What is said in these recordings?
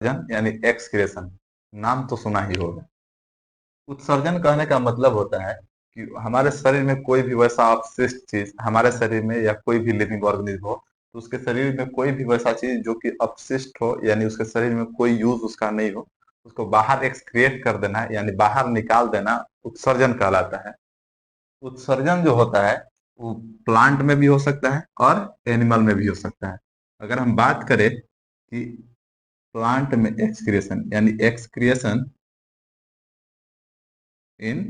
यानी एक्सक्रेशन, नाम तो सुना ही होगा। उत्सर्जन कहने का मतलब होता है कि हमारे शरीर में कोई भी वैसा अपशिष्ट चीज हमारे शरीर में या कोई भी लिविंग ऑर्गेनिज्म हो, तो उसके शरीर में कोई भी वैसा चीज जो कि अपशिष्ट हो, यानी उसके शरीर में कोई यूज उसका नहीं हो, उसको बाहर एक्सक्रिएट कर देना यानी बाहर निकाल देना उत्सर्जन कहलाता है। उत्सर्जन जो होता है वो प्लांट में भी हो सकता है और एनिमल में भी हो सकता है। अगर हम बात करें कि प्लांट में एक्सक्रिएशन यानी एक्सक्रिएशन इन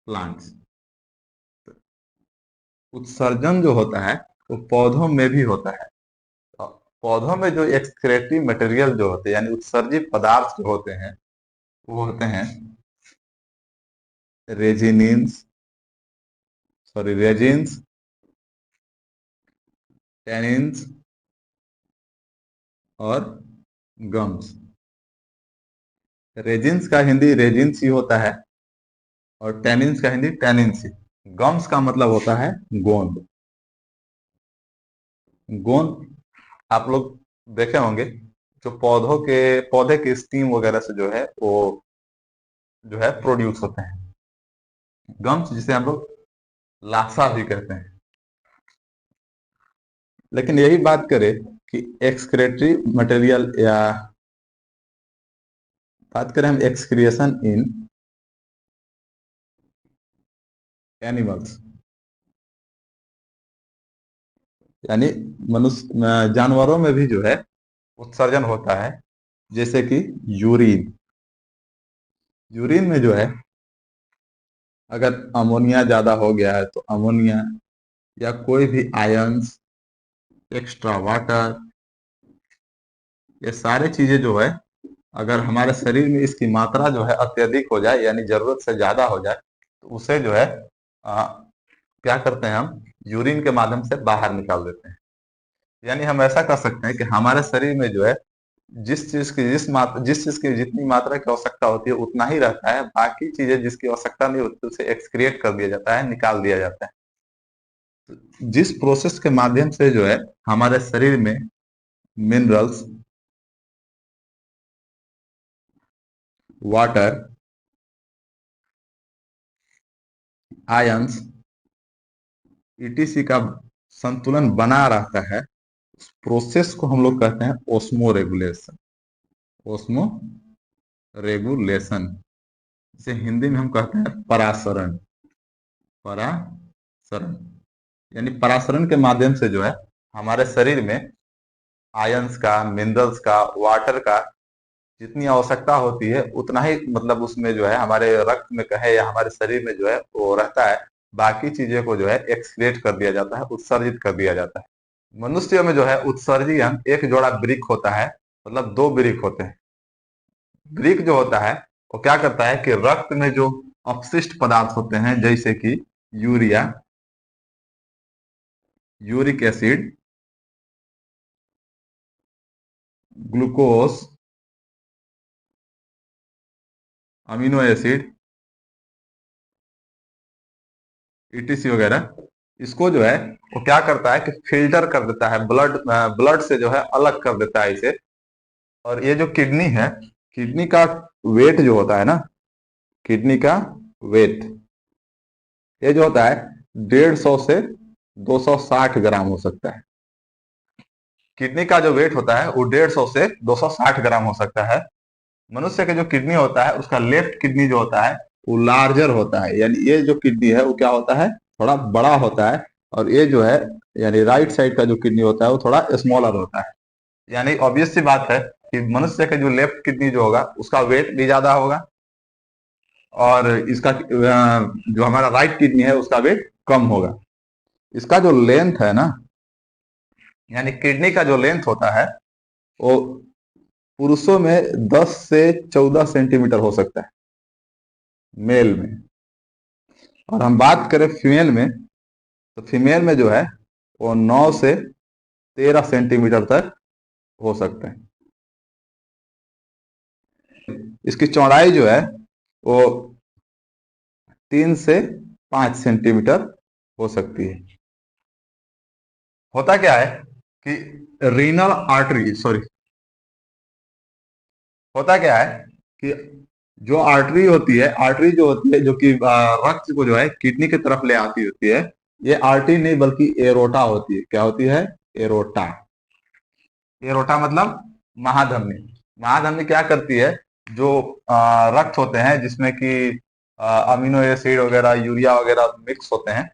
प्लांट्स, उत्सर्जन जो होता है वो पौधों में भी होता है। तो पौधों में जो एक्सक्रेटरी मटेरियल जो होते हैं यानी उत्सर्जित पदार्थ जो होते हैं वो होते हैं रेजिनिन्स, सॉरी रेजिन्स, टेनिन्स और गम्स। रेजिन्स का हिंदी रेजिन्स ही होता है और टेनिन्स का हिंदी टेनिन्स ही। गम्स का मतलब होता है गोंद। गोंद आप लोग देखे होंगे, जो पौधे के स्टीम वगैरह से जो है वो जो है प्रोड्यूस होते हैं गम्स, जिसे हम लोग लासा भी कहते हैं। लेकिन यही बात करें कि एक्सक्रेटरी मटेरियल या बात करें हम एक्सक्रिएशन इन एनिमल्स, यानी मनुष्य जानवरों में भी जो है उत्सर्जन होता है। जैसे कि यूरिन, यूरिन में जो है अगर अमोनिया ज्यादा हो गया है तो अमोनिया या कोई भी आयंस, एक्स्ट्रा वाटर, ये सारे चीजें जो है अगर हमारे शरीर में इसकी मात्रा जो है अत्यधिक हो जाए यानी जरूरत से ज्यादा हो जाए तो उसे जो है आ, क्या करते हैं हम यूरिन के माध्यम से बाहर निकाल देते हैं। यानी हम ऐसा कर सकते हैं कि हमारे शरीर में जो है जिस चीज की जितनी मात्रा की आवश्यकता होती है उतना ही रहता है, बाकी चीजें जिसकी आवश्यकता नहीं होती उसे एक्सक्रिएट कर दिया जाता है, निकाल दिया जाता है। तो जिस प्रोसेस के माध्यम से जो है हमारे शरीर में मिनरल्स, वाटर, आयंस, ईटीसी का संतुलन बना रहता है, उस प्रोसेस को हम लोग कहते हैं ओस्मो रेगुलेशन। ओस्मो रेगुलेशन, इसे हिंदी में हम कहते हैं परासरण। परासरण यानी परासरण के माध्यम से जो है हमारे शरीर में आयंस का, मिनरल्स का, वाटर का जितनी आवश्यकता होती है उतना ही मतलब उसमें जो है हमारे रक्त में कहे या हमारे शरीर में जो है वो रहता है। बाकी चीजें को जो है एक्सक्रिएट कर दिया जाता है, उत्सर्जित कर दिया जाता है। मनुष्य में जो है उत्सर्जन एक जोड़ा ब्रिक होता है, मतलब दो ब्रिक होते हैं। ब्रिक जो होता है वो क्या करता है कि रक्त में जो अपशिष्ट पदार्थ होते हैं जैसे कि urea, uric acid, glucose, amino acid, etc वगैरह, इसको जो है वो क्या करता है कि फिल्टर कर देता है, ब्लड से जो है अलग कर देता है इसे। और ये जो किडनी है, किडनी का वेट जो होता है ना, किडनी का वेट ये जो होता है 150 से 260 ग्राम हो सकता है। किडनी का जो वेट होता है वो 150 से 260 ग्राम हो सकता है। मनुष्य का जो किडनी होता है उसका लेफ्ट किडनी जो होता है वो लार्जर होता है, यानी ये जो किडनी है वो क्या होता है थोड़ा बड़ा होता है। और ये जो है यानी राइट साइड का जो किडनी होता है वो थोड़ा स्मॉलर होता है। यानी ऑब्वियस सी बात है कि मनुष्य का जो लेफ्ट किडनी जो होगा उसका वेट भी ज्यादा होगा और इसका जो हमारा राइट किडनी है उसका वेट कम होगा। इसका जो लेंथ है ना, यानी किडनी का जो लेंथ होता है वो पुरुषों में 10 से 14 सेंटीमीटर हो सकता है, मेल में। और हम बात करें फीमेल में, तो फीमेल में जो है वो 9 से 13 सेंटीमीटर तक हो सकते हैं। इसकी चौड़ाई जो है वो 3 से 5 सेंटीमीटर हो सकती है। होता क्या है कि रीनल आर्टरी, सॉरी, होता क्या है कि जो आर्टरी होती है, आर्टरी जो होती है, जो कि रक्त को जो है किडनी की तरफ ले आती होती है, ये आर्टरी नहीं बल्कि एरोटा होती है। क्या होती है? एरोटा। एरोटा मतलब महाधमनी। महाधमनी क्या करती है? जो रक्त होते हैं जिसमें कि अमीनो एसिड वगैरह, यूरिया वगैरह मिक्स होते हैं,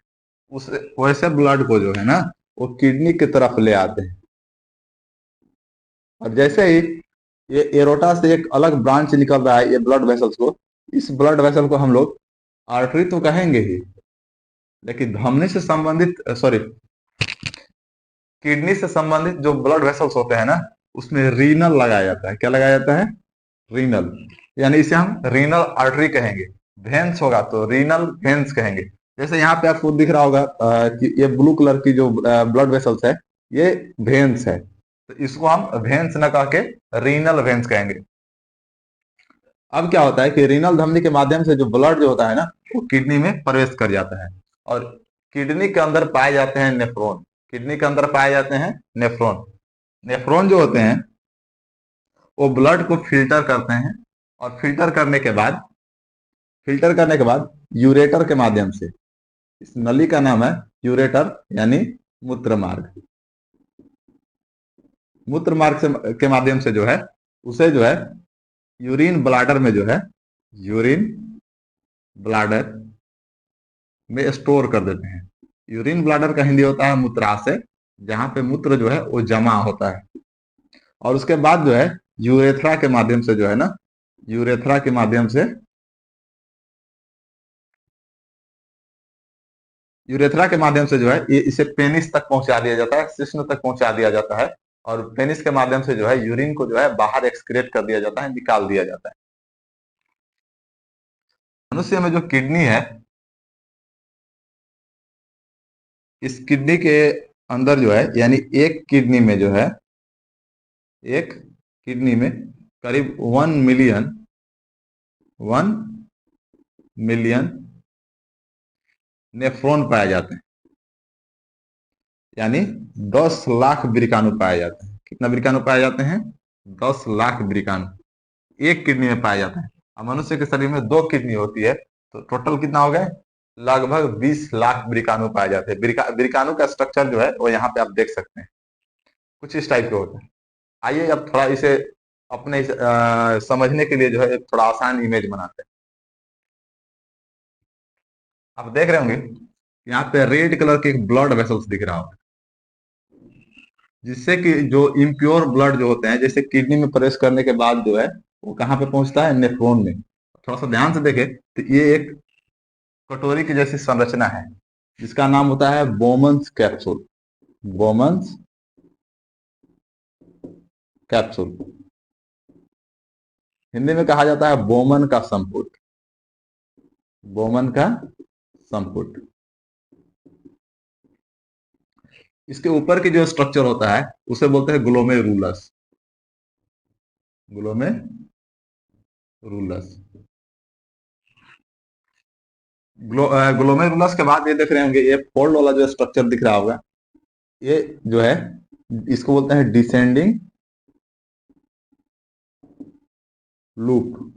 उस वैसे ब्लड को जो है ना, वो किडनी की तरफ ले आते हैं। और जैसे ही ये एरोटा से एक अलग ब्रांच निकल रहा है, ये ब्लड वेसल्स को, इस ब्लड वेसल को हम लोग आर्टरी तो कहेंगे ही, लेकिन धमनी से संबंधित, सॉरी, किडनी से संबंधित जो ब्लड वेसल्स होते हैं ना, उसमें रीनल लगाया जाता है। क्या लगाया जाता है? रीनल। यानी इसे हम रीनल आर्टरी कहेंगे। वेन्स होगा तो रीनल वेन्स कहेंगे। जैसे यहाँ पे आपको दिख रहा होगा कि ये ब्लू कलर की जो ब्लड वेसल्स है, ये वेन्स है, तो इसको हम वेन्स न कह के रीनल वेन्स कहेंगे। अब क्या होता है कि रीनल धमनी के माध्यम से जो ब्लड जो होता है ना, वो किडनी में प्रवेश कर जाता है। और किडनी के अंदर पाए जाते हैं नेफ्रॉन। किडनी के अंदर पाए जाते हैं नेफ्रॉन। नेफ्रॉन जो होते हैं वो ब्लड को फिल्टर करते हैं, और फिल्टर करने के बाद यूरेटर के माध्यम से, इस नली का नाम है यूरेटर, यानी मूत्र मार्ग। मूत्र मार्ग से के माध्यम से जो है, उसे जो है यूरिन ब्लाडर में जो है, यूरिन ब्लाडर में स्टोर कर देते हैं। यूरिन ब्लाडर का हिंदी होता है मूत्राशय, जहां पे मूत्र जो है वो जमा होता है। और उसके बाद जो है यूरेथ्रा के माध्यम से जो है ना, यूरेथ्रा के माध्यम से, यूरेथ्रा के माध्यम से जो है ये इसे पेनिस तक पहुंचा दिया जाता है, शिश्न तक पहुंचा दिया जाता है। और पेनिस के माध्यम से जो है यूरिन को जो है बाहर एक्सक्रेट कर दिया जाता है, निकाल दिया जाता है। मनुष्य में जो किडनी है, इस किडनी के अंदर जो है, यानी एक किडनी में जो है, एक किडनी में करीब 1 मिलियन नेफ्रॉन पाए जाते हैं। यानी 10 लाख ब्रिकाणु पाए जाते हैं। कितना ब्रिकाणु पाए जाते हैं? 10 लाख ब्रिकाणु एक किडनी में पाया जाता है। अब मनुष्य के शरीर में दो किडनी होती है, तो टोटल कितना हो गए? लगभग 20 लाख ब्रिकाणु पाए जाते हैं। ब्रिकाणु का स्ट्रक्चर जो है वो यहाँ पे आप देख सकते हैं, कुछ इस टाइप के होता है। आइए अब थोड़ा इसे अपने समझने के लिए जो है एक थोड़ा आसान इमेज बनाते हैं। आप देख रहे होंगे यहाँ पे रेड कलर के ब्लड वेसल्स दिख रहा होगा, जिससे कि जो इम्प्योर ब्लड जो होते हैं, जैसे किडनी में प्रवेश करने के बाद जो है वो कहाँ पे पहुंचता है? नेफ्रॉन में। थोड़ा सा ध्यान से देखें तो ये एक कटोरी की जैसी संरचना है, जिसका नाम होता है Bowman's capsule. Bowman's capsule Hindi में कहा जाता है बोमन का संपुट। बोमन का संपुट। इसके ऊपर की जो स्ट्रक्चर होता है उसे बोलते हैं ग्लोमेरुलस। ग्लोमेरुलस। ग्लोमेरुलस के बाद ये देख रहे होंगे, ये फोल्ड वाला जो स्ट्रक्चर दिख रहा होगा, ये जो है इसको बोलते हैं डिसेंडिंग लूप,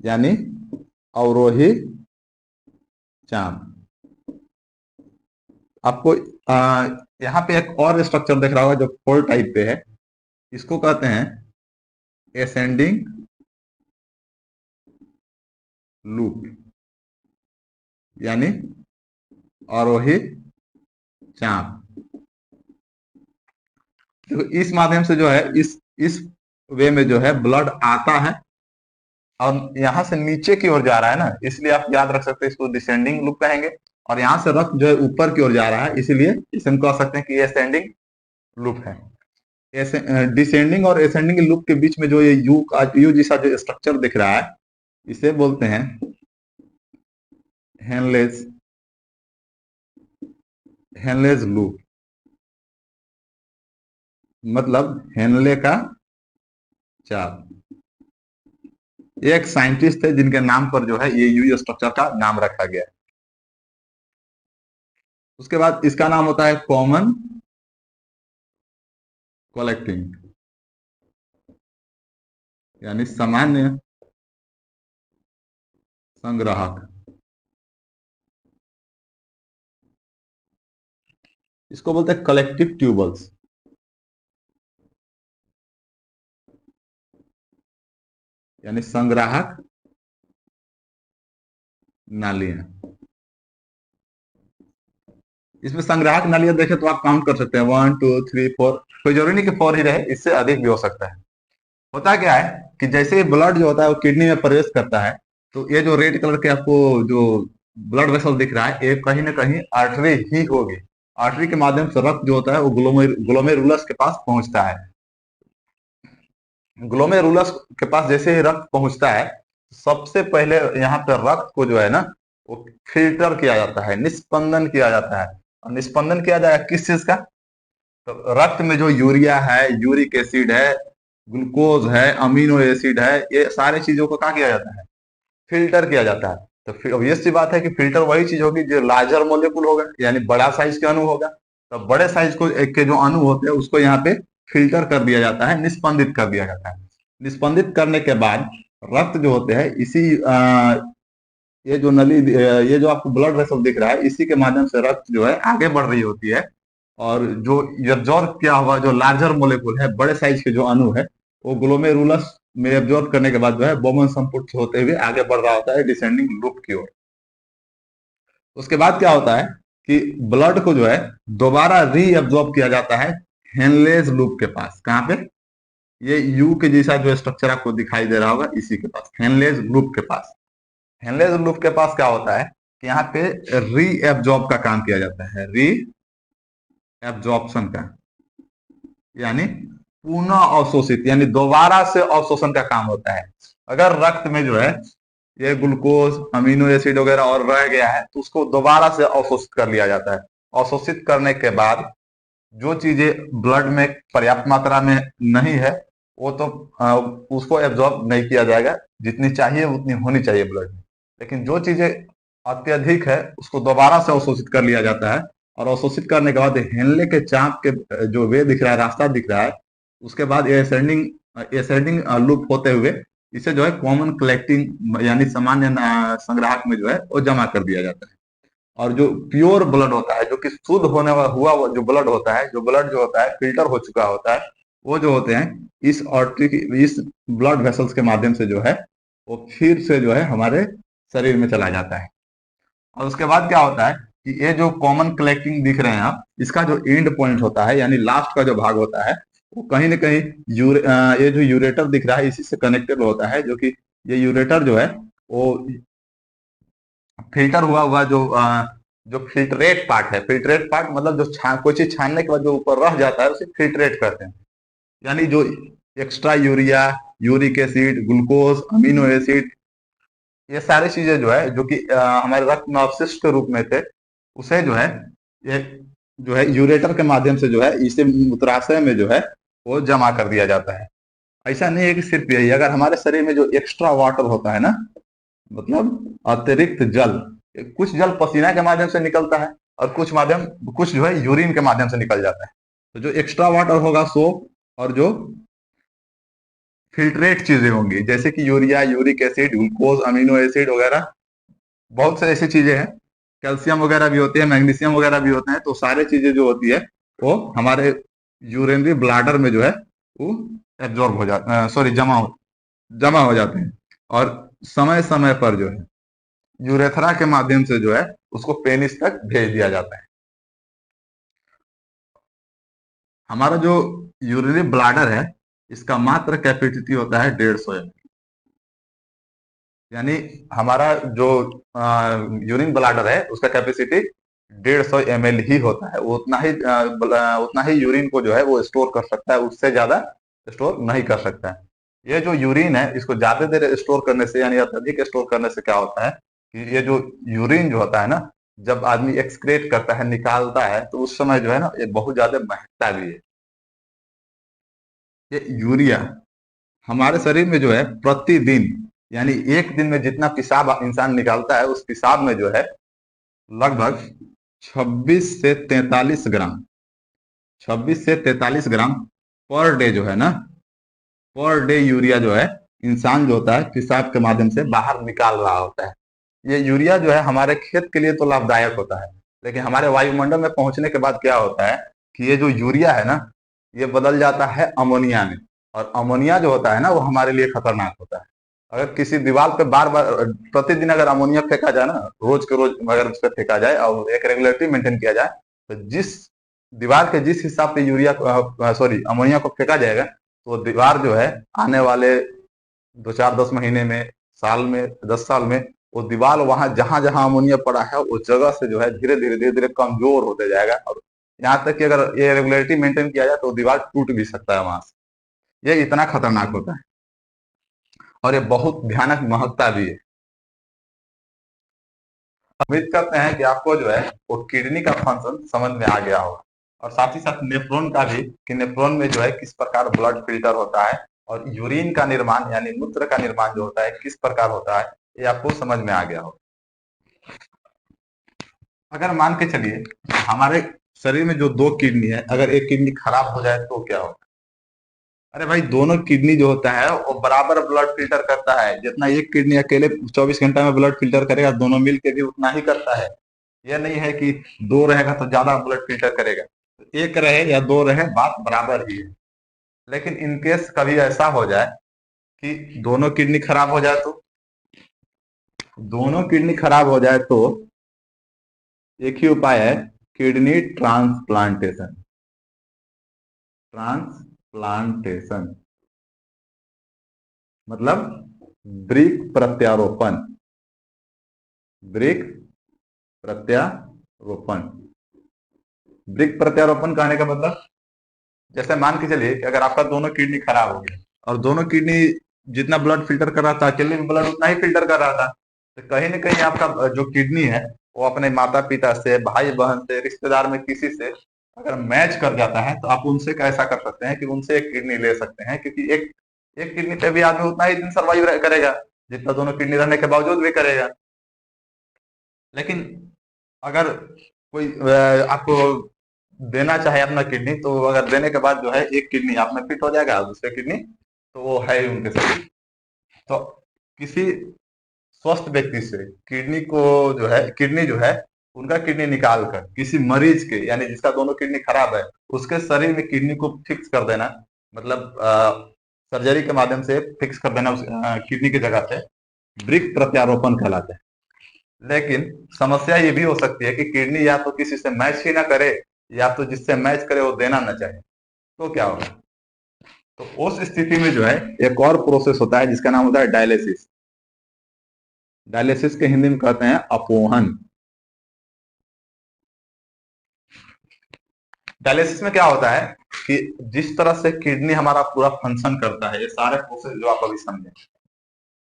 यानी अवरोही चाप। आपको यहाँ पे एक और स्ट्रक्चर दिख रहा होगा जो फोल्ड टाइप पे है, इसको कहते हैं एसेंडिंग लूप, यानी आरोही चाप। देखो इस माध्यम से जो है, इस वे में जो है ब्लड आता है और यहाँ से नीचे की ओर जा रहा है ना, इसलिए आप याद रख सकते हैं इसको डिसेंडिंग लूप कहेंगे। और यहाँ से रक्त जो है ऊपर की ओर जा रहा है, इसलिए इसे हम कह सकते हैं कि ये असेंडिंग लूप है। डिसेंडिंग और असेंडिंग लूप के बीच में जो ये यू जैसा जो स्ट्रक्चर दिख रहा है, इसे बोलते हैं हेनलेज हेनलेज लूप। मतलब हेनले का चाप। एक साइंटिस्ट थे जिनके नाम पर जो है ये यू स्ट्रक्चर का नाम रखा गया है। उसके बाद इसका नाम होता है कॉमन कलेक्टिंग। यानी सामान्य संग्राहक। इसको बोलते हैं कलेक्टिव ट्यूबल्स, यानी संग्राहक नालियां। इसमें संग्राहक नालियां देखे तो आप काउंट कर सकते हैं, 1 2 3 4। कोई जरूरी नहीं कि 4 ही रहे, इससे अधिक भी हो सकता है। होता क्या है कि जैसे ही ब्लड जो होता है वो किडनी में प्रवेश करता है, तो ये जो रेड कलर के आपको जो ब्लड वेसल दिख रहा है, ये कहीं ना कहीं आर्टरी ही होगी। आर्टरी के माध्यम से रक्त जो होता है वो ग्लोमेरुलस के पास पहुंचता है। ग्लोमेरुलस के पास जैसे ही रक्त पहुंचता है, सबसे पहले यहाँ पे रक्त को जो है ना, वो फिल्टर किया जाता है, निस्पंदन किया जाता है। और निस्पंदन किया जाएगा किस चीज का? तो रक्त में जो यूरिया है, यूरिक एसिड है, ग्लूकोज है, अमीनो एसिड है, ये सारी चीजों को क्या किया जाता है? फिल्टर किया जाता है। तो फिर obvious सी बात है कि फिल्टर वही चीज होगी जो लार्जर मोलिकुल होगा, यानी बड़ा साइज के अणु होगा। तो बड़े साइज को एक के जो अणु होते हैं उसको यहाँ पे फिल्टर कर दिया जाता है, निस्पंदित कर दिया जाता है। निस्पंदित करने के बाद रक्त जो होते हैं इसी ये जो ये जो आपको ब्लड वेसल दिख रहा है, इसी के माध्यम से रक्त जो है आगे बढ़ रही होती है। और जो एब्जॉर्ब किया हुआ जो लार्जर मोलेकुल है, बड़े साइज के जो अणु है, वो ग्लोमेरुलस में एब्जॉर्ब करने के बाद जो है बोमन संपुट होते हुए आगे बढ़ रहा होता है डिसेंडिंग लूप की ओर। उसके बाद क्या होता है कि ब्लड को जो है दोबारा री एब्जॉर्ब किया जाता है हेनलेज लूप के पास। कहाँ पे? ये यू के जैसा जो स्ट्रक्चर आपको दिखाई दे रहा होगा, इसी के पास, हेनलेज लूप के पास। हेनलेज लूप के पास क्या होता है कि यहाँ पे री एब्जॉर्ब का काम किया जाता है, री एब्जॉर्प्शन का, यानी पुनः अवशोषित, यानी दोबारा से अवशोषण का काम होता है। अगर रक्त में जो है ये ग्लूकोज, अमीनो एसिड वगैरह और रह गया है, तो उसको दोबारा से अवशोषित कर लिया जाता है। अवशोषित करने के बाद जो चीजें ब्लड में पर्याप्त मात्रा में नहीं है, वो तो उसको एब्जॉर्ब नहीं किया जाएगा, जितनी चाहिए उतनी होनी चाहिए ब्लड में। लेकिन जो चीजें अत्यधिक है उसको दोबारा से अवशोषित कर लिया जाता है। और अवशोषित करने के बाद हेनले के चाप के जो वे दिख रहा है, रास्ता दिख रहा है, उसके बाद एसेंडिंग एसेंडिंग लूप होते हुए इसे जो है कॉमन कलेक्टिंग यानी सामान्य संग्राहक में जो है वो जमा कर दिया जाता है। और जो प्योर ब्लड होता है, जो कि शुद्ध होने वाला हुआ जो ब्लड होता है, जो ब्लड जो होता है फिल्टर हो चुका होता है, वो जो होते हैं इस आर्टरी इस ब्लड वेसल्स के माध्यम से जो है वो फिर से जो है हमारे शरीर में चला जाता है। और उसके बाद क्या होता है कि ये जो कॉमन कलेक्टिंग दिख रहे हैं आप, इसका जो एंड पॉइंट होता है यानी लास्ट का जो भाग होता है, वो कहीं ना कहीं ये जो यूरेटर दिख रहा है इसी से कनेक्टेड होता है। जो कि ये यूरेटर जो है वो फिल्टर हुआ हुआ जो फिल्ट्रेट पार्ट है, फिल्ट्रेट पार्ट मतलब जो कोई चीज छानने के बाद जो ऊपर रह जाता है उसे फिल्ट्रेट करते हैं। यानी जो extra urea, uric acid, glucose, amino acid, ये सारी चीजें जो है जो कि हमारे रक्त में अवशिष्ट के रूप में थे, उसे जो है ये जो है यूरेटर के माध्यम से जो है इसे मूत्राशय में जो है वो जमा कर दिया जाता है। ऐसा नहीं है कि सिर्फ यही, अगर हमारे शरीर में जो एक्स्ट्रा वाटर होता है ना, मतलब अतिरिक्त जल, कुछ जल पसीना के माध्यम से निकलता है और कुछ जो है यूरिन के माध्यम से निकल जाता है। तो जो एक्स्ट्रा वाटर होगा सो, और जो फिल्ट्रेट चीजें होंगी जैसे कि urea, uric acid, glucose, amino acid वगैरह, बहुत सारी ऐसी चीजें हैं, कैल्शियम वगैरह भी होती है, मैग्नीशियम वगैरह भी होते हैं। तो सारे चीजें जो होती है वो हमारे यूरिनरी ब्लाडर में जो है वो एब्जॉर्ब हो जाता, सॉरी जमा हो जाते हैं। और समय समय पर जो है यूरेथ्रा के माध्यम से जो है उसको पेनिस तक भेज दिया जाता है। हमारा जो यूरिनरी ब्लाडर है इसका मात्र कैपेसिटी होता है 150 ml। यानी हमारा जो यूरिन ब्लाडर है उसका कैपेसिटी 150 ml ही होता है। वो उतना ही यूरिन को जो है वो स्टोर कर सकता है, उससे ज्यादा स्टोर नहीं कर सकता है। ये जो यूरिन है इसको ज्यादा देर स्टोर करने से यानी अत्यधिक स्टोर करने से क्या होता है कि ये जो यूरिन जो होता है ना, जब आदमी एक्सक्रेट करता है, निकालता है, तो उस समय जो है ना ये बहुत ज्यादा महकता भी है। ये यूरिया हमारे शरीर में जो है प्रतिदिन, यानी एक दिन में जितना पेशाब इंसान निकालता है उस पेशाब में जो है लगभग 26 से 43 ग्राम, 26 से 43 ग्राम पर डे जो है ना, पर डे यूरिया जो है इंसान जो होता है पेशाब के माध्यम से बाहर निकाल रहा होता है। ये यूरिया जो है हमारे खेत के लिए तो लाभदायक होता है, लेकिन हमारे वायुमंडल में पहुंचने के बाद क्या होता है कि ये जो यूरिया है ना, ये बदल जाता है अमोनिया में। और अमोनिया जो होता है ना, वो हमारे लिए खतरनाक होता है। अगर किसी दीवार पे बार बार प्रतिदिन अगर अमोनिया फेंका जाए ना, रोज के रोज अगर उस पर फेंका जाए और एक रेगुलेटरी मेंटेन किया जाए, तो जिस दीवार के जिस हिसाब से यूरिया सॉरी अमोनिया को फेंका जाएगा, तो दीवार जो है आने वाले 2 4 10 महीने में, साल में, 10 साल में, वो दीवार वहां जहां जहां अमोनिया पड़ा है उस जगह से जो है धीरे धीरे कमजोर होते जाएगा। और यहाँ तक कि अगर ये रेगुलरिटी मेंटेन किया जाए तो दीवार टूट भी सकता है वहां से। ये इतना खतरनाक होता है और ये बहुत भयानक महकता भी है। उम्मीद करते हैं कि आपको जो है वो किडनी का फंक्शन समझ में आ गया होगा, और साथ ही साथ नेफ्रॉन का भी, कि नेफ्रॉन में जो है किस प्रकार ब्लड फिल्टर होता है, और यूरिन का निर्माण यानी मूत्र का निर्माण जो होता है किस प्रकार होता है, ये आपको समझ में आ गया होगा। अगर मान के चलिए हमारे शरीर में जो 2 किडनी है, अगर एक किडनी खराब हो जाए तो क्या होगा? अरे भाई, दोनों किडनी जो होता है वो बराबर ब्लड फिल्टर करता है। जितना एक किडनी अकेले 24 घंटा में ब्लड फिल्टर करेगा, दोनों मिल के भी उतना ही करता है। यह नहीं है कि दो रहेगा तो ज्यादा ब्लड फिल्टर करेगा। एक रहे या दो रहे, बात बराबर ही है। लेकिन इनकेस कभी ऐसा हो जाए कि दोनों किडनी खराब हो जाए, तो दोनों किडनी खराब हो जाए तो एक ही उपाय है, किडनी ट्रांसप्लांटेशन। ट्रांसप्लांटेशन मतलब वृक्क प्रत्यारोपण। वृक्क प्रत्यारोपण। वृक्क प्रत्यारोपण कहने का मतलब, जैसे मान के चलिए कि अगर आपका दोनों किडनी खराब हो गया और दोनों किडनी जितना ब्लड फिल्टर कर रहा था, अकेले में ब्लड उतना ही फिल्टर कर रहा था, तो कहीं ना कहीं आपका जो किडनी है वो अपने माता पिता से, भाई बहन से, रिश्तेदार में किसी से अगर मैच कर जाता है, तो आप उनसे कैसा कर सकते हैं कि उनसे एक किडनी ले सकते हैं, क्योंकि एक एक किडनी पे भी आदमी उतना ही दिन सर्वाइव करेगा जितना दोनों किडनी रहने के बावजूद भी करेगा। लेकिन अगर कोई आपको देना चाहे अपना किडनी, तो अगर देने के बाद जो है एक किडनी आप में फिट हो जाएगा, दूसरे किडनी तो वो है ही उनके साथ। तो किसी स्वस्थ व्यक्ति से किडनी जो है उनका किडनी निकाल कर किसी मरीज के, यानी जिसका दोनों किडनी खराब है, उसके शरीर में किडनी को फिक्स कर देना, मतलब सर्जरी के माध्यम से फिक्स कर देना उस किडनी की जगह पे, वृक्क प्रत्यारोपण कहलाता है। लेकिन समस्या ये भी हो सकती है कि किडनी या तो किसी से मैच ही ना करे, या तो जिससे मैच करे वो देना ना चाहे, तो क्या होगा? तो उस स्थिति में जो है एक और प्रोसेस होता है जिसका नाम होता है डायलिसिस। डायलिसिस के हिंदी में कहते हैं अपोहन। डायलिसिस में क्या होता है कि जिस तरह से किडनी हमारा पूरा फंक्शन करता है, ये सारे प्रोसेस जो आप अभी समझे,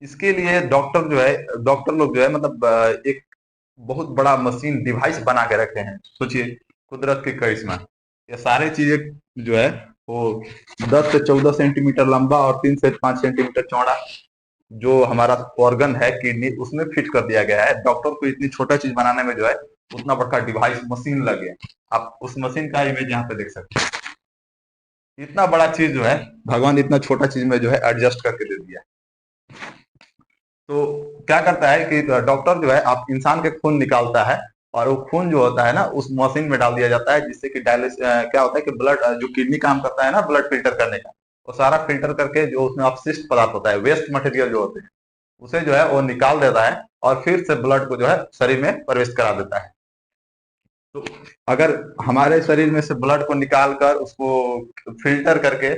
इसके लिए डॉक्टर लोग जो है मतलब एक बहुत बड़ा मशीन डिवाइस बना के रखे हैं। सोचिए, कुदरत की करिश्मा। ये सारे चीजें जो है वो 10 से 14 सेंटीमीटर लंबा और 3 से 5 सेंटीमीटर चौड़ा जो हमारा ऑर्गन है किडनी, उसमें फिट कर दिया गया है। डॉक्टर को इतनी छोटा चीज बनाने में जो है उतना बड़ा डिवाइस मशीन लगे। आप उस मशीन का इमेज यहाँ पे देख सकते हैं। इतना बड़ा चीज जो है भगवान इतना छोटा चीज में जो है एडजस्ट करके दे दिया। तो क्या करता है कि डॉक्टर जो है आप इंसान के खून निकालता है, और वो खून जो होता है ना उस मशीन में डाल दिया जाता है, जिससे कि क्या होता है कि ब्लड जो किडनी काम करता है ना ब्लड फिल्टर करने का, वो सारा फिल्टर करके जो उसमें अपशिष्ट पदार्थ होता है, वेस्ट मटेरियल जो होते हैं, उसे जो है वो निकाल देता है और फिर से ब्लड को जो है शरीर में प्रवेश करा देता है। तो अगर हमारे शरीर में से ब्लड को निकाल कर उसको फिल्टर करके,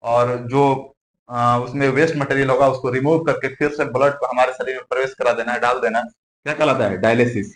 और जो उसमें वेस्ट मटेरियल होगा उसको रिमूव करके फिर से ब्लड को हमारे शरीर में प्रवेश करा देना है, डाल देना, क्या कहलाता है? डायलिसिस।